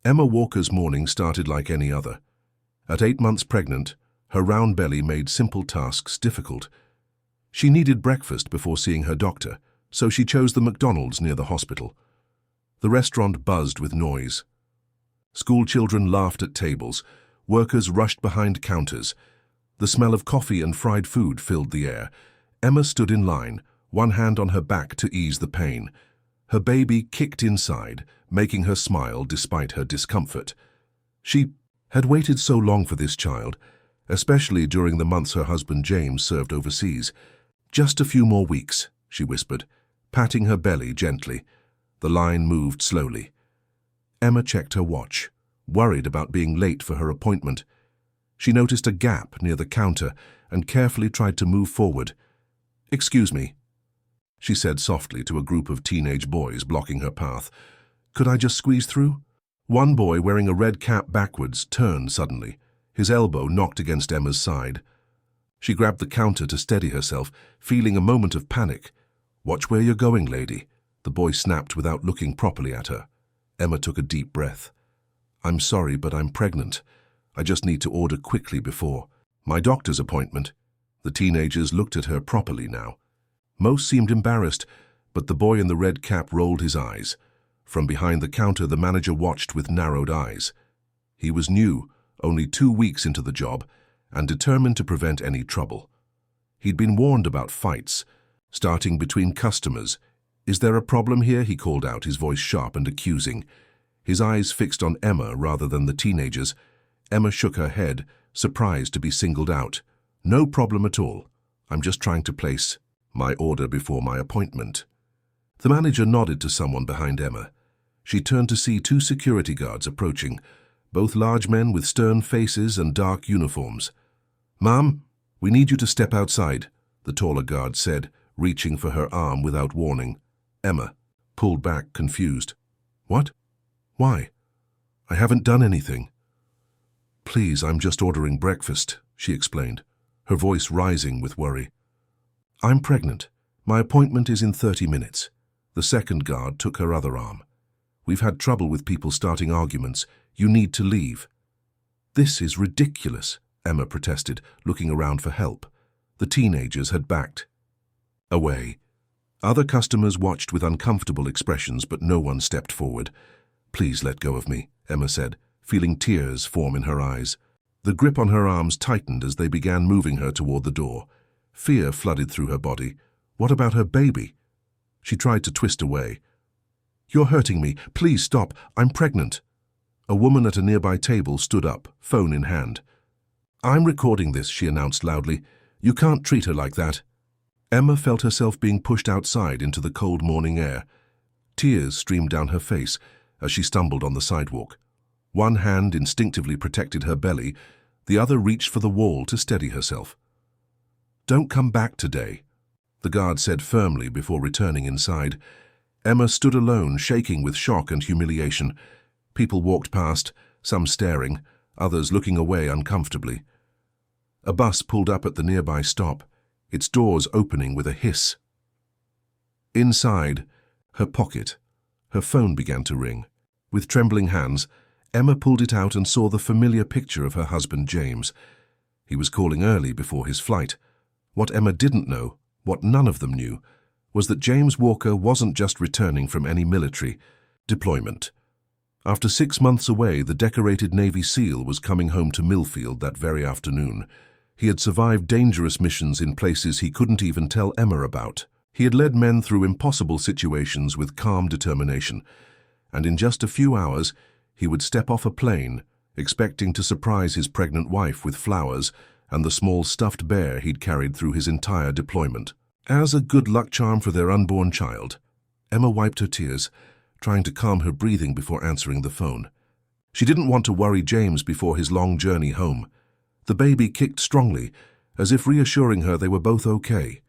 Emma Walker's morning started like any other. At 8 months pregnant, her round belly made simple tasks difficult. She needed breakfast before seeing her doctor, so she chose the McDonald's near the hospital. The restaurant buzzed with noise. School children laughed at tables. Workers rushed behind counters. The smell of coffee and fried food filled the air. Emma stood in line, one hand on her back to ease the pain. Her baby kicked inside, making her smile despite her discomfort. She had waited so long for this child, especially during the months her husband James served overseas. "Just a few more weeks," she whispered, patting her belly gently. The line moved slowly. Emma checked her watch, worried about being late for her appointment. She noticed a gap near the counter and carefully tried to move forward. "Excuse me," she said softly to a group of teenage boys blocking her path. "Could I just squeeze through?" One boy wearing a red cap backwards turned suddenly. His elbow knocked against Emma's side. She grabbed the counter to steady herself, feeling a moment of panic. "Watch where you're going, lady," the boy snapped without looking properly at her. Emma took a deep breath. "I'm sorry, but I'm pregnant. I just need to order quickly before my doctor's appointment." The teenagers looked at her properly now. Most seemed embarrassed, but the boy in the red cap rolled his eyes. From behind the counter, the manager watched with narrowed eyes. He was new, only 2 weeks into the job, and determined to prevent any trouble. He'd been warned about fights, starting between customers. "Is there a problem here?" he called out, his voice sharp and accusing. His eyes fixed on Emma rather than the teenagers. Emma shook her head, surprised to be singled out. "No problem at all. I'm just trying to place my order before my appointment." The manager nodded to someone behind Emma. She turned to see 2 security guards approaching, both large men with stern faces and dark uniforms. "Ma'am, we need you to step outside," the taller guard said, reaching for her arm without warning. Emma pulled back, confused. "What? Why? I haven't done anything." "Please, I'm just ordering breakfast," she explained, her voice rising with worry. "I'm pregnant. My appointment is in 30 minutes. The second guard took her other arm. "We've had trouble with people starting arguments. You need to leave." "This is ridiculous," Emma protested, looking around for help. The teenagers had backed away. Other customers watched with uncomfortable expressions, but no one stepped forward. "Please let go of me," Emma said, feeling tears form in her eyes. The grip on her arms tightened as they began moving her toward the door. Fear flooded through her body. What about her baby? She tried to twist away. "You're hurting me. Please stop. I'm pregnant." A woman at a nearby table stood up, phone in hand. "I'm recording this," she announced loudly. "You can't treat her like that." Emma felt herself being pushed outside into the cold morning air. Tears streamed down her face as she stumbled on the sidewalk. One hand instinctively protected her belly, the other reached for the wall to steady herself. "Don't come back today," the guard said firmly before returning inside. Emma stood alone, shaking with shock and humiliation. People walked past, some staring, others looking away uncomfortably. A bus pulled up at the nearby stop, its doors opening with a hiss. Inside, her pocket, her phone began to ring. With trembling hands, Emma pulled it out and saw the familiar picture of her husband James. He was calling early before his flight. What Emma didn't know, what none of them knew, was that James Walker wasn't just returning from any military deployment. After 6 months away, the decorated Navy SEAL was coming home to Millfield that very afternoon. He had survived dangerous missions in places he couldn't even tell Emma about. He had led men through impossible situations with calm determination, and in just a few hours, he would step off a plane, expecting to surprise his pregnant wife with flowers and the small stuffed bear he'd carried through his entire deployment. As a good luck charm for their unborn child, Emma wiped her tears, trying to calm her breathing before answering the phone. She didn't want to worry James before his long journey home. The baby kicked strongly, as if reassuring her they were both okay.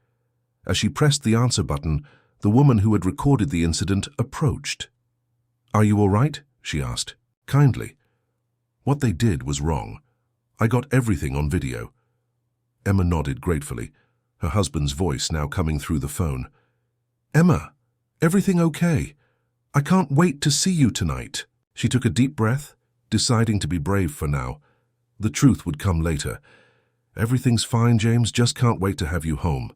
As she pressed the answer button, the woman who had recorded the incident approached. "Are you all right?" she asked, kindly. "What they did was wrong. I got everything on video." Emma nodded gratefully, her husband's voice now coming through the phone. "Emma, everything okay? I can't wait to see you tonight." She took a deep breath, deciding to be brave for now. The truth would come later. Everything's fine, James, just can't wait to have you home.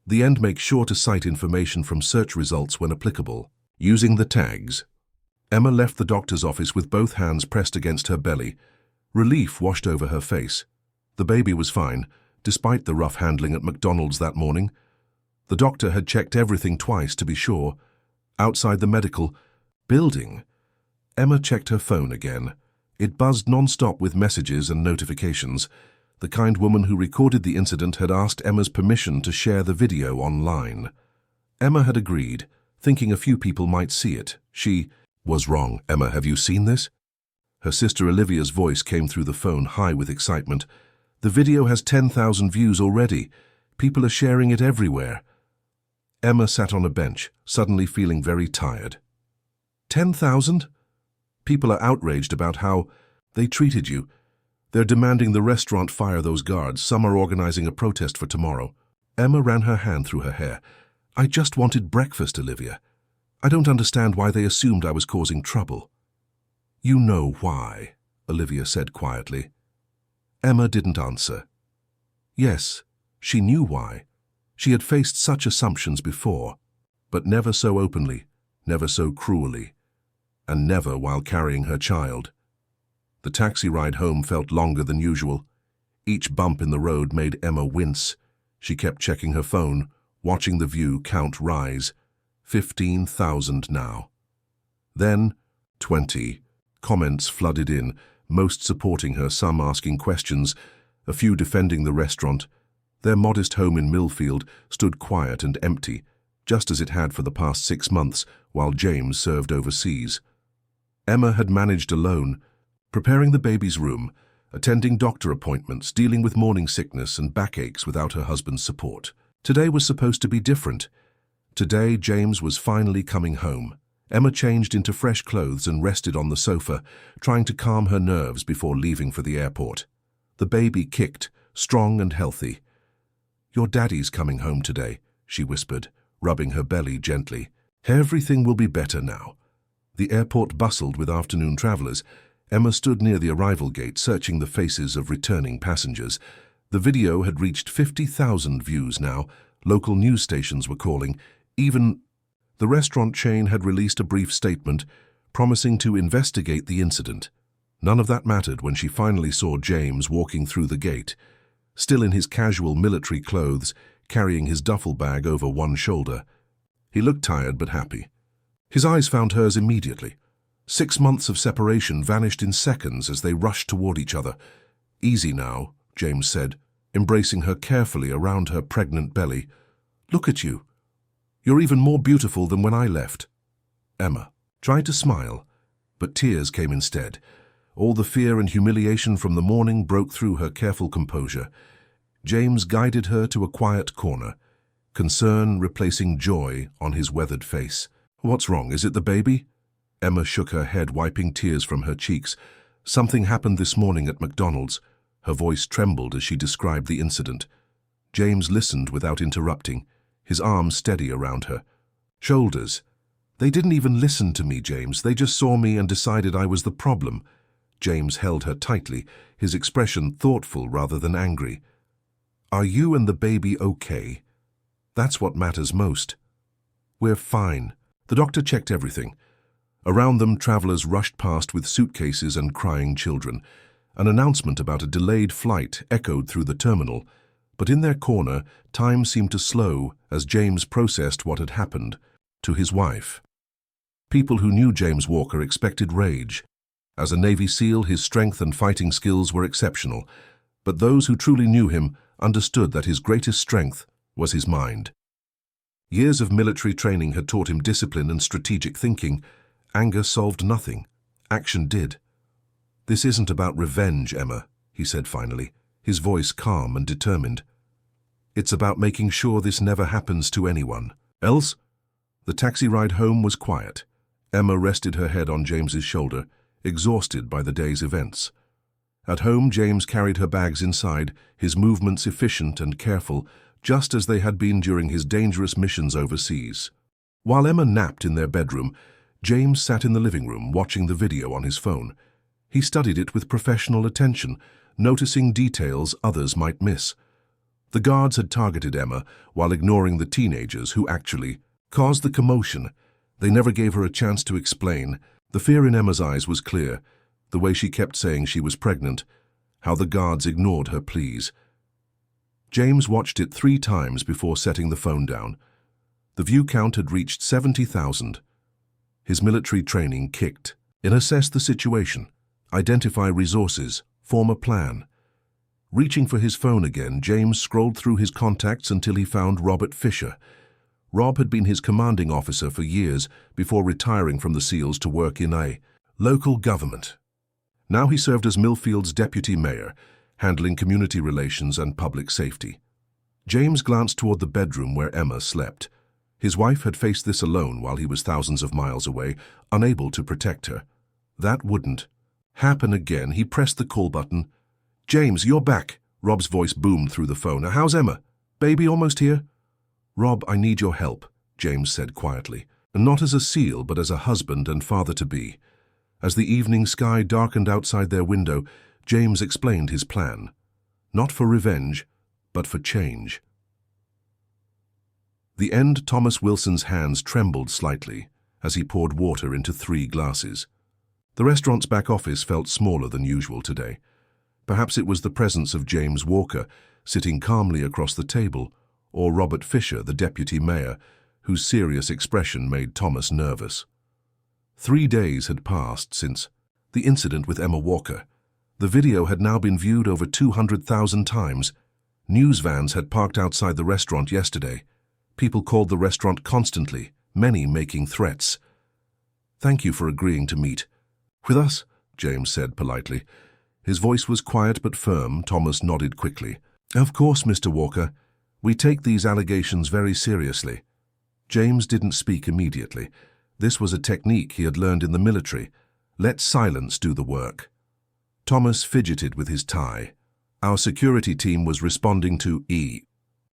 The end makes sure to cite information from search results when applicable. Using the tags. Emma left the doctor's office with both hands pressed against her belly. Relief washed over her face. The baby was fine, despite the rough handling at McDonald's that morning. The doctor had checked everything twice to be sure. Outside the medical building, Emma checked her phone again. It buzzed non-stop with messages and notifications. The kind woman who recorded the incident had asked Emma's permission to share the video online. Emma had agreed, thinking a few people might see it. She was wrong. Emma, have you seen this? Her sister Olivia's voice came through the phone, high with excitement. The video has 10,000 views already. People are sharing it everywhere. Emma sat on a bench, suddenly feeling very tired. 10,000? People are outraged about how they treated you. They're demanding the restaurant fire those guards. Some are organizing a protest for tomorrow. Emma ran her hand through her hair. I just wanted breakfast, Olivia. I don't understand why they assumed I was causing trouble. You know why, Olivia said quietly. Emma didn't answer. Yes, she knew why. She had faced such assumptions before, but never so openly, never so cruelly, and never while carrying her child. The taxi ride home felt longer than usual. Each bump in the road made Emma wince. She kept checking her phone, watching the view count rise. 15,000 now. Then 20. Comments flooded in, most supporting her, some asking questions, a few defending the restaurant. Their modest home in Millfield stood quiet and empty, just as it had for the past 6 months while James served overseas. Emma had managed alone, preparing the baby's room, attending doctor appointments, dealing with morning sickness and backaches without her husband's support. Today was supposed to be different. Today, James was finally coming home. Emma changed into fresh clothes and rested on the sofa, trying to calm her nerves before leaving for the airport. The baby kicked, strong and healthy. Your daddy's coming home today, she whispered, rubbing her belly gently. Everything will be better now. The airport bustled with afternoon travelers. Emma stood near the arrival gate, searching the faces of returning passengers. The video had reached 50,000 views now. Local news stations were calling. Even the restaurant chain had released a brief statement, promising to investigate the incident. None of that mattered when she finally saw James walking through the gate, still in his casual military clothes, carrying his duffel bag over one shoulder. He looked tired but happy. His eyes found hers immediately. 6 months of separation vanished in seconds as they rushed toward each other. Easy now, James said, embracing her carefully around her pregnant belly. Look at you. You're even more beautiful than when I left. Emma tried to smile, but tears came instead. All the fear and humiliation from the morning broke through her careful composure. James guided her to a quiet corner, concern replacing joy on his weathered face. What's wrong? Is it the baby? Emma shook her head, wiping tears from her cheeks. Something happened this morning at McDonald's. Her voice trembled as she described the incident. James listened without interrupting, his arms steady around her shoulders. They didn't even listen to me, James. They just saw me and decided I was the problem. James held her tightly, his expression thoughtful rather than angry. Are you and the baby okay? That's what matters most. We're fine. The doctor checked everything. Around them, travelers rushed past with suitcases and crying children. An announcement about a delayed flight echoed through the terminal, but in their corner, time seemed to slow as James processed what had happened to his wife. People who knew James Walker expected rage. As a Navy SEAL, his strength and fighting skills were exceptional, but those who truly knew him understood that his greatest strength was his mind. Years of military training had taught him discipline and strategic thinking. Anger solved nothing. Action did. This isn't about revenge, Emma, he said finally, his voice calm and determined. It's about making sure this never happens to anyone else. The taxi ride home was quiet. Emma rested her head on James's shoulder, exhausted by the day's events. At home, James carried her bags inside, his movements efficient and careful, just as they had been during his dangerous missions overseas. While Emma napped in their bedroom, James sat in the living room watching the video on his phone. He studied it with professional attention, noticing details others might miss. The guards had targeted Emma while ignoring the teenagers who actually caused the commotion. They never gave her a chance to explain. The fear in Emma's eyes was clear, the way she kept saying she was pregnant, how the guards ignored her pleas. James watched it 3 times before setting the phone down. The view count had reached 70,000. His military training kicked in. Assess the situation, identify resources, form a plan. Reaching for his phone again, James scrolled through his contacts until he found Robert Fisher. Rob had been his commanding officer for years before retiring from the SEALs to work in a local government. Now he served as Millfield's deputy mayor, handling community relations and public safety. James glanced toward the bedroom where Emma slept. His wife had faced this alone while he was thousands of miles away, unable to protect her. That wouldn't happen again. He pressed the call button. "James, you're back," Rob's voice boomed through the phone. "How's Emma? Baby almost here?" "Rob, I need your help," James said quietly. Not as a SEAL, but as a husband and father-to-be. As the evening sky darkened outside their window, James explained his plan. Not for revenge, but for change. The end Thomas Wilson's hands trembled slightly as he poured water into 3 glasses. The restaurant's back office felt smaller than usual today. Perhaps it was the presence of James Walker, sitting calmly across the table, or Robert Fisher, the deputy mayor, whose serious expression made Thomas nervous. 3 days had passed since the incident with Emma Walker. The video had now been viewed over 200,000 times. News vans had parked outside the restaurant yesterday. People called the restaurant constantly, many making threats. "Thank you for agreeing to meet with us," James said politely. His voice was quiet but firm. Thomas nodded quickly. "Of course, Mr. Walker. We take these allegations very seriously." James didn't speak immediately. This was a technique he had learned in the military. Let silence do the work. Thomas fidgeted with his tie. "Our security team was responding to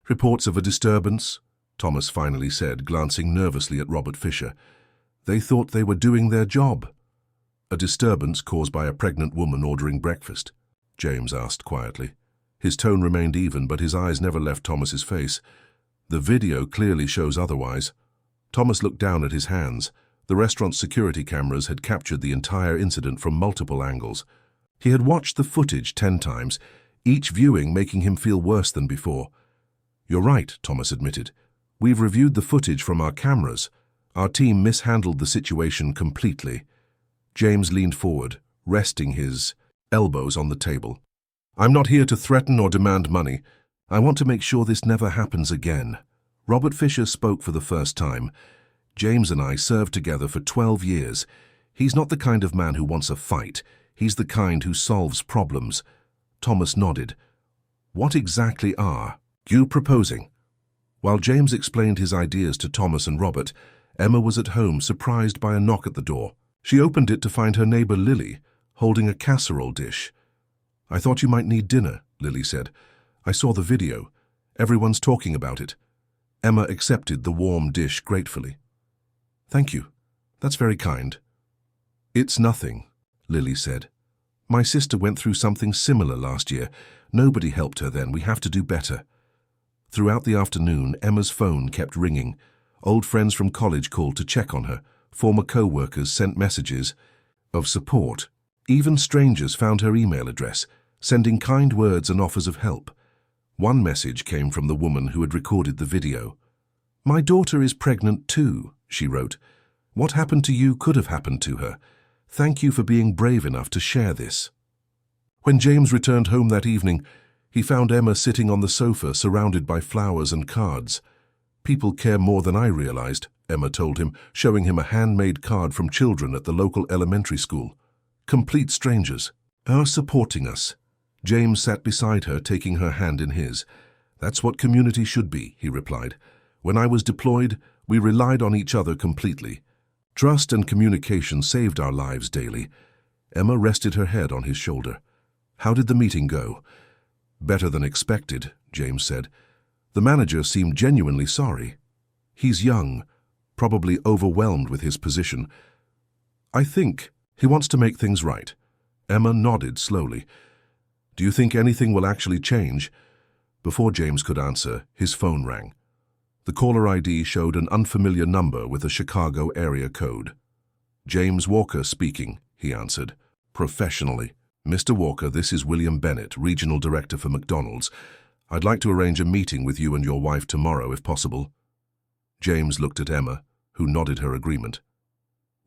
reports of a disturbance," Thomas finally said, glancing nervously at Robert Fisher. "They thought they were doing their job." "A disturbance caused by a pregnant woman ordering breakfast?" James asked quietly. His tone remained even, but his eyes never left Thomas's face. "The video clearly shows otherwise." Thomas looked down at his hands. The restaurant's security cameras had captured the entire incident from multiple angles. He had watched the footage 10 times, each viewing making him feel worse than before. "You're right," Thomas admitted. "We've reviewed the footage from our cameras. Our team mishandled the situation completely." James leaned forward, resting his elbows on the table. "I'm not here to threaten or demand money. I want to make sure this never happens again." Robert Fisher spoke for the first time. "James and I served together for 12 years. He's not the kind of man who wants a fight. He's the kind who solves problems." Thomas nodded. "What exactly are you proposing?" While James explained his ideas to Thomas and Robert, Emma was at home, surprised by a knock at the door. She opened it to find her neighbor Lily, holding a casserole dish. "I thought you might need dinner," Lily said. "I saw the video. Everyone's talking about it." Emma accepted the warm dish gratefully. "Thank you. That's very kind." "It's nothing," Lily said. "My sister went through something similar last year. Nobody helped her then. We have to do better." Throughout the afternoon, Emma's phone kept ringing. Old friends from college called to check on her. Former co-workers sent messages of support. Even strangers found her email address, sending kind words and offers of help. One message came from the woman who had recorded the video. "My daughter is pregnant too," she wrote. "What happened to you could have happened to her. Thank you for being brave enough to share this." When James returned home that evening, he found Emma sitting on the sofa surrounded by flowers and cards. "People care more than I realized," Emma told him, showing him a handmade card from children at the local elementary school. "Complete strangers are supporting us." James sat beside her, taking her hand in his. "That's what community should be," he replied. "When I was deployed, we relied on each other completely. Trust and communication saved our lives daily." Emma rested her head on his shoulder. "How did the meeting go?" "Better than expected," James said. "The manager seemed genuinely sorry. He's young, probably overwhelmed with his position, I think he wants to make things right. Emma nodded slowly. Do you think anything will actually change? Before James could answer, his phone rang. The caller ID showed an unfamiliar number with a Chicago area code. James Walker speaking, he answered, professionally. Mr. Walker, this is William Bennett, Regional Director for McDonald's. I'd like to arrange a meeting with you and your wife tomorrow, if possible. James looked at Emma, who nodded her agreement.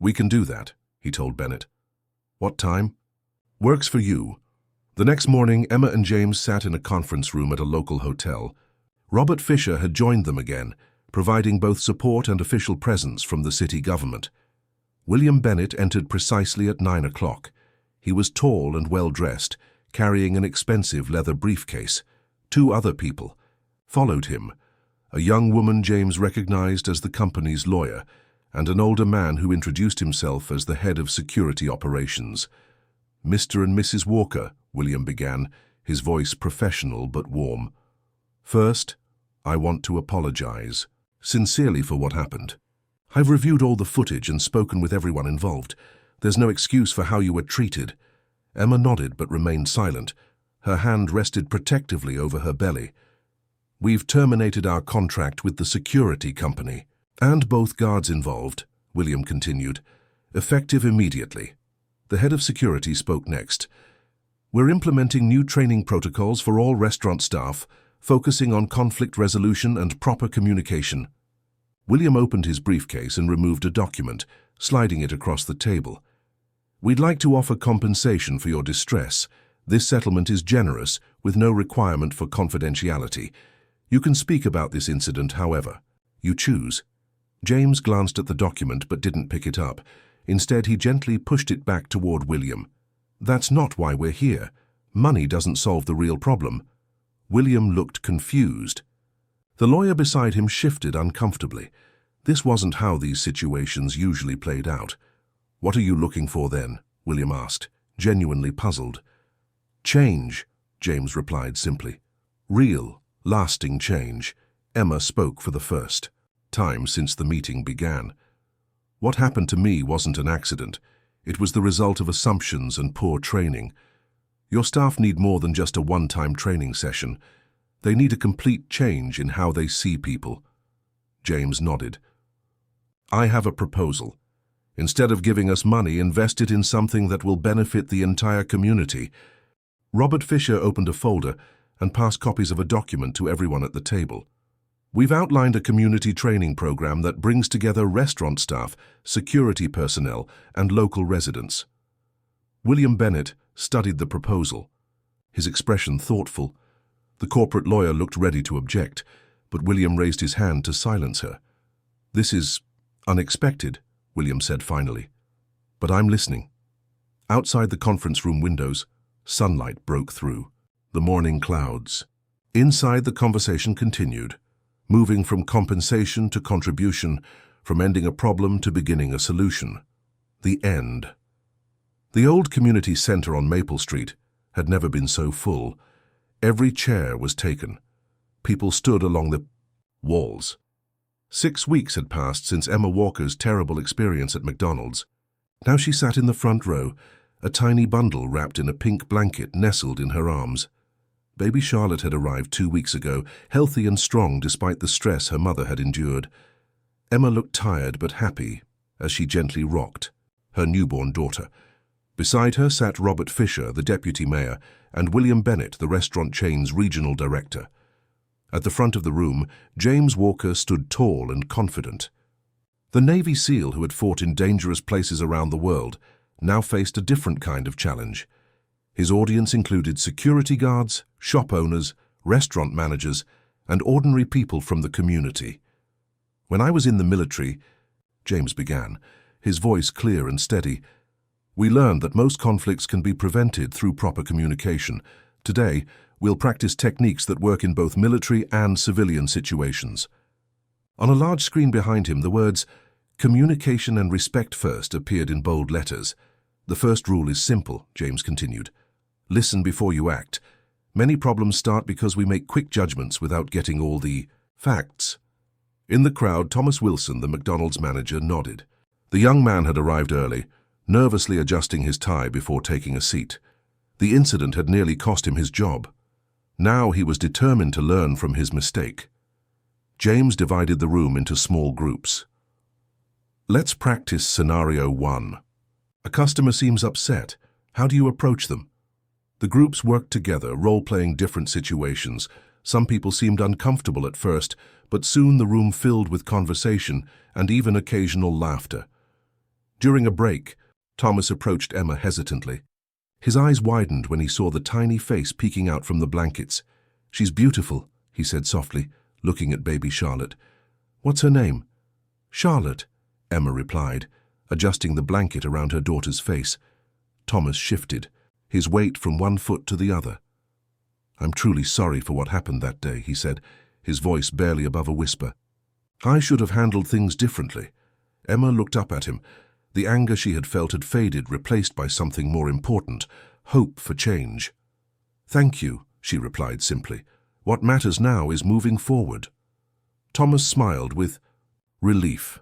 We can do that, he told Bennett. What time? Works for you. The next morning, Emma and James sat in a conference room at a local hotel. Robert Fisher had joined them again, providing both support and official presence from the city government. William Bennett entered precisely at 9 o'clock. He was tall and well-dressed, carrying an expensive leather briefcase. Two other people followed him, a young woman James recognized as the company's lawyer, and an older man who introduced himself as the head of security operations. Mr. and Mrs. Walker, William began, his voice professional but warm. First, I want to apologize, sincerely, for what happened. I've reviewed all the footage and spoken with everyone involved. There's no excuse for how you were treated. Emma nodded but remained silent. Her hand rested protectively over her belly. We've terminated our contract with the security company. And both guards involved, William continued, effective immediately. The head of security spoke next. We're implementing new training protocols for all restaurant staff, focusing on conflict resolution and proper communication. William opened his briefcase and removed a document, sliding it across the table. We'd like to offer compensation for your distress. This settlement is generous, with no requirement for confidentiality. You can speak about this incident however you choose. James glanced at the document but didn't pick it up. Instead, he gently pushed it back toward William. That's not why we're here. Money doesn't solve the real problem. William looked confused. The lawyer beside him shifted uncomfortably. This wasn't how these situations usually played out. What are you looking for then? William asked, genuinely puzzled. Change, James replied simply. Real, lasting change. Emma spoke for the first time since the meeting began. What happened to me wasn't an accident. It was the result of assumptions and poor training. Your staff need more than just a one-time training session. They need a complete change in how they see people. James nodded. I have a proposal. Instead of giving us money, invest it in something that will benefit the entire community. Robert Fisher opened a folder and passed copies of a document to everyone at the table. We've outlined a community training program that brings together restaurant staff, security personnel, and local residents. William Bennett studied the proposal, his expression thoughtful. The corporate lawyer looked ready to object, but William raised his hand to silence her. This is unexpected, William said finally. But I'm listening. Outside the conference room windows, sunlight broke through the morning clouds. Inside, the conversation continued, moving from compensation to contribution, from ending a problem to beginning a solution. The end. The old community center on Maple Street had never been so full. Every chair was taken. People stood along the walls. 6 weeks had passed since Emma Walker's terrible experience at McDonald's. Now she sat in the front row, a tiny bundle wrapped in a pink blanket nestled in her arms. Baby Charlotte had arrived 2 weeks ago, healthy and strong despite the stress her mother had endured. Emma looked tired but happy as she gently rocked her newborn daughter. Beside her sat Robert Fisher, the deputy mayor, and William Bennett, the restaurant chain's regional director. At the front of the room, James Walker stood tall and confident. The Navy SEAL who had fought in dangerous places around the world now faced a different kind of challenge. His audience included security guards, shop owners, restaurant managers, and ordinary people from the community. When I was in the military, James began, his voice clear and steady, we learned that most conflicts can be prevented through proper communication. Today, we'll practice techniques that work in both military and civilian situations. On a large screen behind him, the words, "Communication and respect first," appeared in bold letters. The first rule is simple, James continued. Listen before you act. Many problems start because we make quick judgments without getting all the facts. In the crowd, Thomas Wilson, the McDonald's manager, nodded. The young man had arrived early, nervously adjusting his tie before taking a seat. The incident had nearly cost him his job. Now he was determined to learn from his mistake. James divided the room into small groups. Let's practice scenario 1. A customer seems upset. How do you approach them? The groups worked together, role-playing different situations. Some people seemed uncomfortable at first, but soon the room filled with conversation and even occasional laughter. During a break, Thomas approached Emma hesitantly. His eyes widened when he saw the tiny face peeking out from the blankets. "She's beautiful," he said softly, looking at baby Charlotte. "What's her name?" "Charlotte," Emma replied, adjusting the blanket around her daughter's face. Thomas shifted, his weight from one foot to the other. "I'm truly sorry for what happened that day," he said, his voice barely above a whisper. "I should have handled things differently." Emma looked up at him. The anger she had felt had faded, replaced by something more important, hope for change. "Thank you," she replied simply. "What matters now is moving forward." Thomas smiled with relief.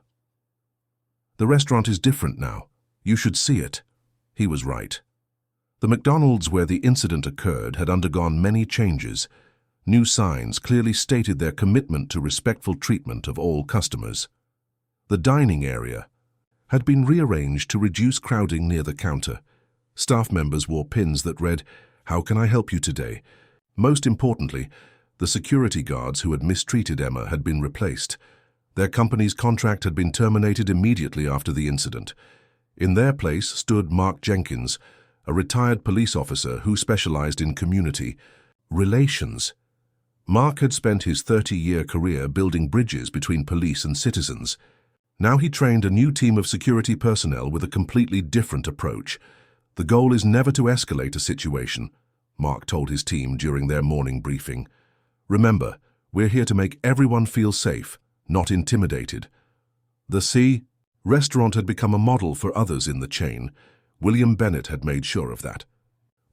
"The restaurant is different now. You should see it." He was right. The McDonald's where the incident occurred had undergone many changes. New signs clearly stated their commitment to respectful treatment of all customers. The dining area had been rearranged to reduce crowding near the counter. Staff members wore pins that read, "How can I help you today?" Most importantly, the security guards who had mistreated Emma had been replaced. Their company's contract had been terminated immediately after the incident. In their place stood Mark Jenkins, a retired police officer who specialized in community relations. Mark had spent his 30-year career building bridges between police and citizens. Now he trained a new team of security personnel with a completely different approach. "The goal is never to escalate a situation," Mark told his team during their morning briefing. "Remember, we're here to make everyone feel safe, not intimidated." The restaurant had become a model for others in the chain. William Bennett had made sure of that.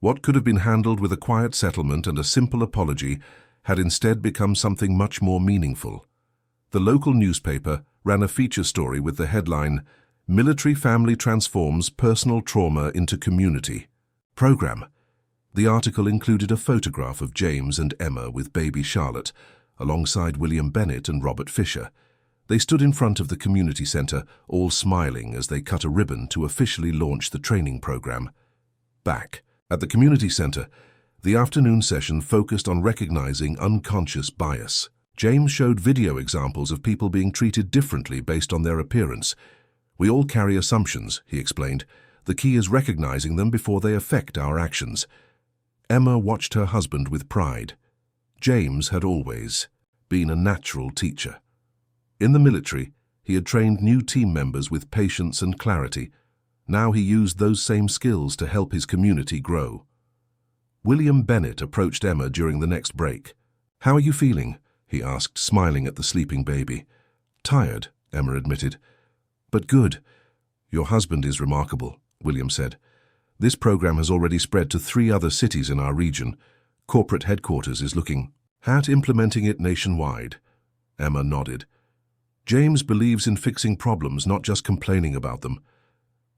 What could have been handled with a quiet settlement and a simple apology had instead become something much more meaningful. The local newspaper ran a feature story with the headline, "Military Family Transforms Personal Trauma into Community Program." The article included a photograph of James and Emma with baby Charlotte, alongside William Bennett and Robert Fisher. They stood in front of the community center, all smiling as they cut a ribbon to officially launch the training program. Back at the community center, the afternoon session focused on recognizing unconscious bias. James showed video examples of people being treated differently based on their appearance. "We all carry assumptions," he explained. "The key is recognizing them before they affect our actions." Emma watched her husband with pride. James had always been a natural teacher. In the military, he had trained new team members with patience and clarity. Now he used those same skills to help his community grow. William Bennett approached Emma during the next break. "How are you feeling?" he asked, smiling at the sleeping baby. "Tired," Emma admitted. "But good. Your husband is remarkable," William said. "This program has already spread to 3 other cities in our region. Corporate headquarters is looking at implementing it nationwide." Emma nodded. "James believes in fixing problems, not just complaining about them."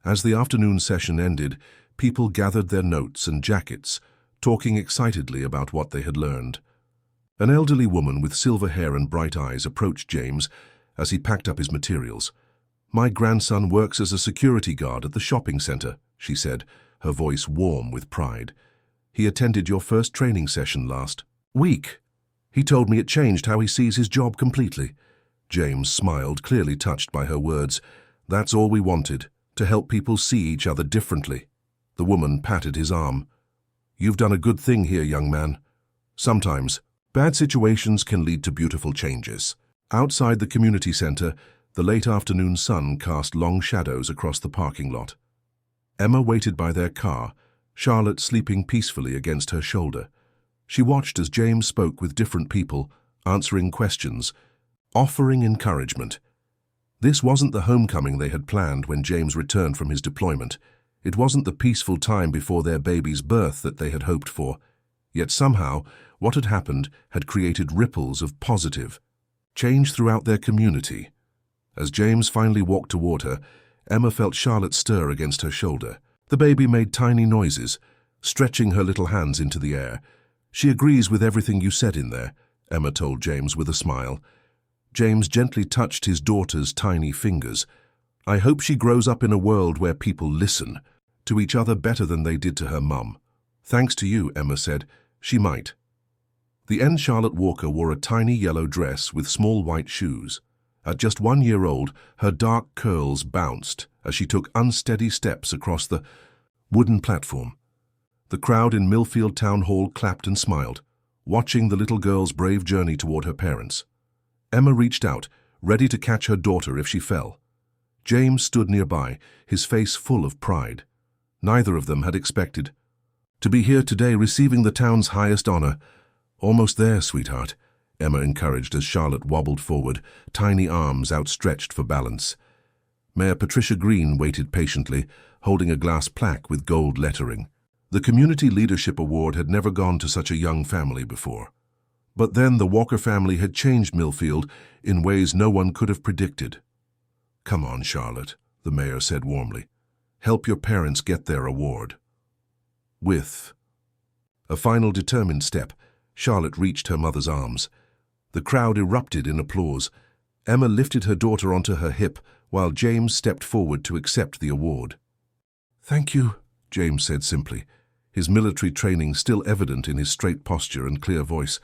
As the afternoon session ended, people gathered their notes and jackets, talking excitedly about what they had learned. An elderly woman with silver hair and bright eyes approached James as he packed up his materials. "My grandson works as a security guard at the shopping center," she said, her voice warm with pride. "He attended your first training session last week. He told me it changed how he sees his job completely." James smiled, clearly touched by her words. "That's all we wanted, to help people see each other differently." The woman patted his arm. "You've done a good thing here, young man. Sometimes bad situations can lead to beautiful changes." Outside the community center, the late afternoon sun cast long shadows across the parking lot. Emma waited by their car, Charlotte sleeping peacefully against her shoulder. She watched as James spoke with different people, answering questions, offering encouragement. This wasn't the homecoming they had planned when James returned from his deployment. It wasn't the peaceful time before their baby's birth that they had hoped for. Yet somehow, what had happened had created ripples of positive change throughout their community. As James finally walked toward her, Emma felt Charlotte stir against her shoulder. The baby made tiny noises, stretching her little hands into the air. "She agrees with everything you said in there," Emma told James with a smile. James gently touched his daughter's tiny fingers. "I hope she grows up in a world where people listen to each other better than they did to her mum." "Thanks to you," Emma said. "She might." The end Charlotte Walker wore a tiny yellow dress with small white shoes. At just 1 year old, her dark curls bounced as she took unsteady steps across the wooden platform. The crowd in Millfield Town Hall clapped and smiled, watching the little girl's brave journey toward her parents. Emma reached out, ready to catch her daughter if she fell. James stood nearby, his face full of pride. Neither of them had expected to be here today receiving the town's highest honor. "Almost there, sweetheart," Emma encouraged as Charlotte wobbled forward, tiny arms outstretched for balance. Mayor Patricia Green waited patiently, holding a glass plaque with gold lettering. The Community Leadership Award had never gone to such a young family before. But then the Walker family had changed Millfield in ways no one could have predicted. "Come on, Charlotte," the mayor said warmly. "Help your parents get their award." With a final determined step, Charlotte reached her mother's arms. The crowd erupted in applause. Emma lifted her daughter onto her hip while James stepped forward to accept the award. "Thank you," James said simply, his military training still evident in his straight posture and clear voice.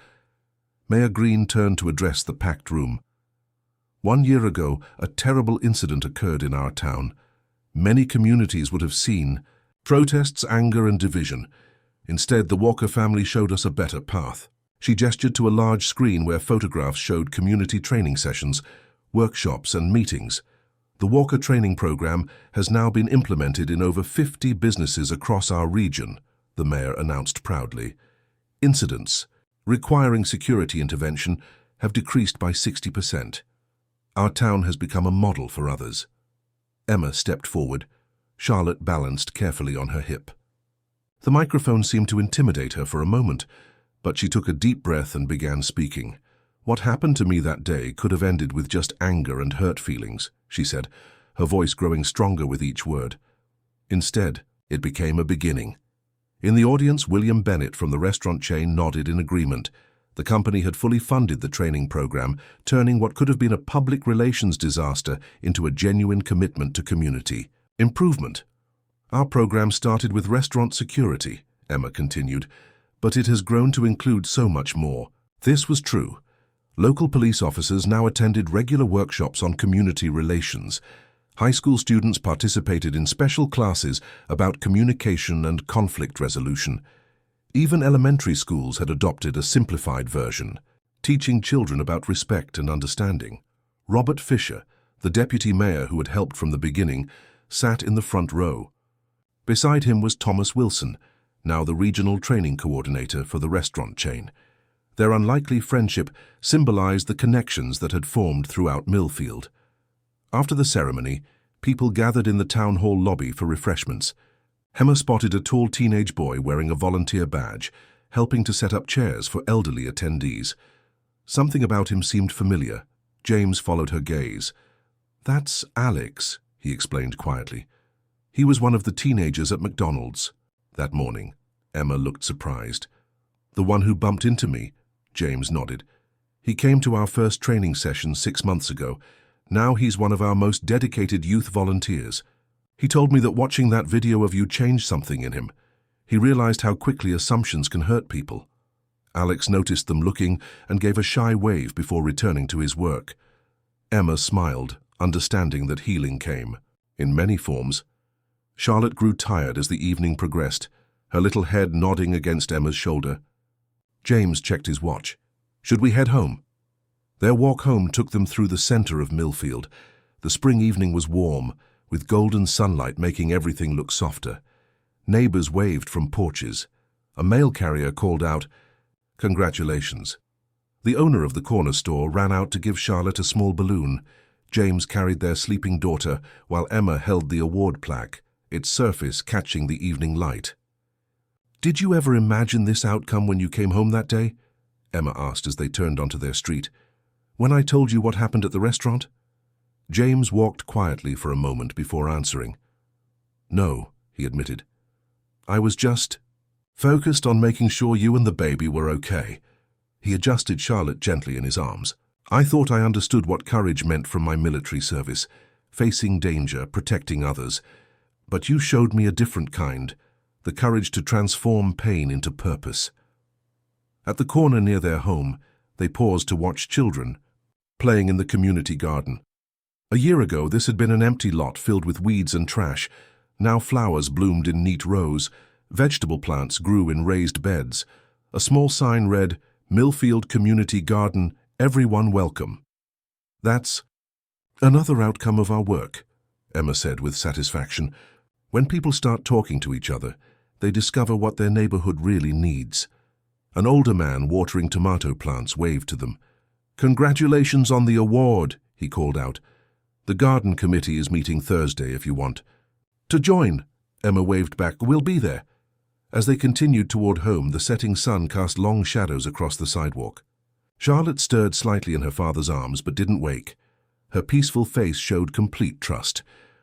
Mayor Green turned to address the packed room. 1 year ago, a terrible incident occurred in our town. Many communities would have seen protests, anger, and division. Instead, the Walker family showed us a better path. She gestured to a large screen where photographs showed community training sessions, workshops, and meetings. The Walker training program has now been implemented in over 50 businesses across our region, the mayor announced proudly. Incidents requiring security intervention have decreased by 60%. Our town has become a model for others. Emma stepped forward. Charlotte balanced carefully on her hip. The microphone seemed to intimidate her for a moment, but she took a deep breath and began speaking. "What happened to me that day could have ended with just anger and hurt feelings," she said, her voice growing stronger with each word. Instead, it became a beginning. In the audience, William Bennett from the restaurant chain nodded in agreement. The company had fully funded the training program, turning what could have been a public relations disaster into a genuine commitment to community improvement. "Our program started with restaurant security," Emma continued, "but it has grown to include so much more." This was true. Local police officers now attended regular workshops on community relations. High school students participated in special classes about communication and conflict resolution. Even elementary schools had adopted a simplified version, teaching children about respect and understanding. Robert Fisher, the deputy mayor who had helped from the beginning, sat in the front row. Beside him was Thomas Wilson, now the regional training coordinator for the restaurant chain. Their unlikely friendship symbolized the connections that had formed throughout Millfield. After the ceremony, people gathered in the town hall lobby for refreshments. Emma spotted a tall teenage boy wearing a volunteer badge, helping to set up chairs for elderly attendees. Something about him seemed familiar. James followed her gaze. "That's Alex," he explained quietly. "He was one of the teenagers at McDonald's that morning." Emma looked surprised. "The one who bumped into me?" James nodded. "He came to our first training session 6 months ago. Now he's one of our most dedicated youth volunteers. He told me that watching that video of you changed something in him. He realized how quickly assumptions can hurt people." Alex noticed them looking and gave a shy wave before returning to his work. Emma smiled, understanding that healing came, in many forms. Charlotte grew tired as the evening progressed, her little head nodding against Emma's shoulder. James checked his watch. "Should we head home?" Their walk home took them through the center of Millfield. The spring evening was warm, with golden sunlight making everything look softer. Neighbors waved from porches. A mail carrier called out, "Congratulations." The owner of the corner store ran out to give Charlotte a small balloon. James carried their sleeping daughter, while Emma held the award plaque, its surface catching the evening light. "Did you ever imagine this outcome when you came home that day?" Emma asked as they turned onto their street. "When I told you what happened at the restaurant?" James walked quietly for a moment before answering. "No," he admitted. "I was just focused on making sure you and the baby were okay." He adjusted Charlotte gently in his arms. "I thought I understood what courage meant from my military service, facing danger, protecting others. But you showed me a different kind, the courage to transform pain into purpose." At the corner near their home, they paused to watch children playing in the community garden. A year ago, this had been an empty lot filled with weeds and trash. Now flowers bloomed in neat rows, vegetable plants grew in raised beds. A small sign read, "Millfield Community Garden, everyone welcome." "That's another outcome of our work," Emma said with satisfaction. "When people start talking to each other, they discover what their neighborhood really needs." An older man watering tomato plants waved to them. "Congratulations on the award," he called out. "The garden committee is meeting Thursday if you want to join." Emma waved back, "We'll be there." As they continued toward home, the setting sun cast long shadows across the sidewalk. Charlotte stirred slightly in her father's arms but didn't wake. Her peaceful face showed complete trust.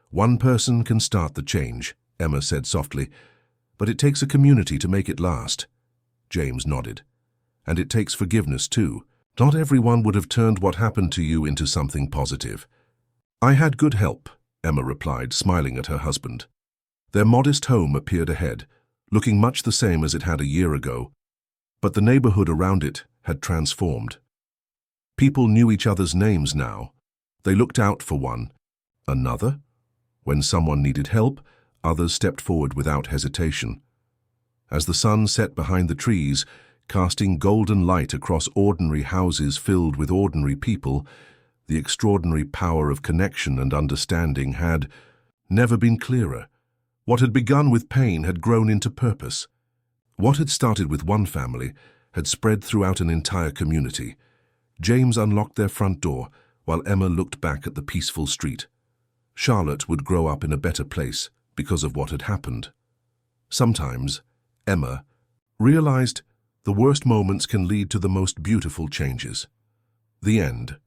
"One person can start the change," Emma said softly, "but it takes a community to make it last." James nodded. "And it takes forgiveness too. Not everyone would have turned what happened to you into something positive." "I had good help," Emma replied, smiling at her husband. Their modest home appeared ahead, looking much the same as it had a year ago, but the neighborhood around it had transformed. People knew each other's names now. They looked out for one another. When someone needed help, others stepped forward without hesitation. As the sun set behind the trees, casting golden light across ordinary houses filled with ordinary people, the extraordinary power of connection and understanding had never been clearer. What had begun with pain had grown into purpose. What had started with one family had spread throughout an entire community. James unlocked their front door while Emma looked back at the peaceful street. Charlotte would grow up in a better place because of what had happened. Sometimes, Emma realized the worst moments can lead to the most beautiful changes. The end.